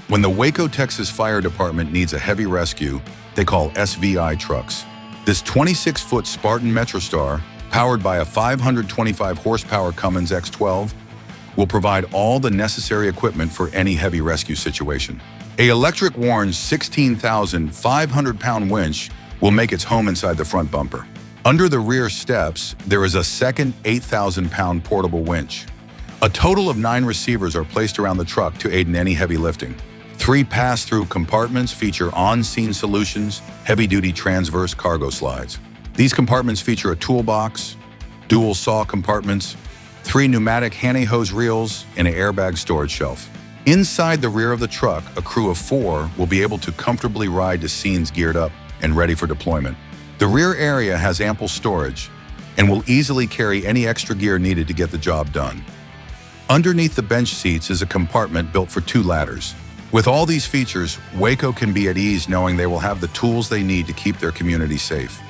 When the Waco, Texas Fire Department needs a heavy rescue, they call SVI trucks. This 26-foot Spartan Metro Star, powered by a 525 horsepower Cummins X12, will provide all the necessary equipment for any heavy rescue situation. A electric-worn 16,500-pound winch will make its home inside the front bumper. Under the rear steps, there is a second 8,000-pound portable winch. A total of 9 receivers are placed around the truck to aid in any heavy lifting. 3 pass-through compartments feature on-scene solutions, heavy-duty transverse cargo slides. These compartments feature a toolbox, dual saw compartments, 3 pneumatic pantyhose reels, and an airbag storage shelf. Inside the rear of the truck, a crew of 4 will be able to comfortably ride to scenes geared up and ready for deployment. The rear area has ample storage and will easily carry any extra gear needed to get the job done. Underneath the bench seats is a compartment built for 2 ladders. With all these features, Waco can be at ease knowing they will have the tools they need to keep their community safe.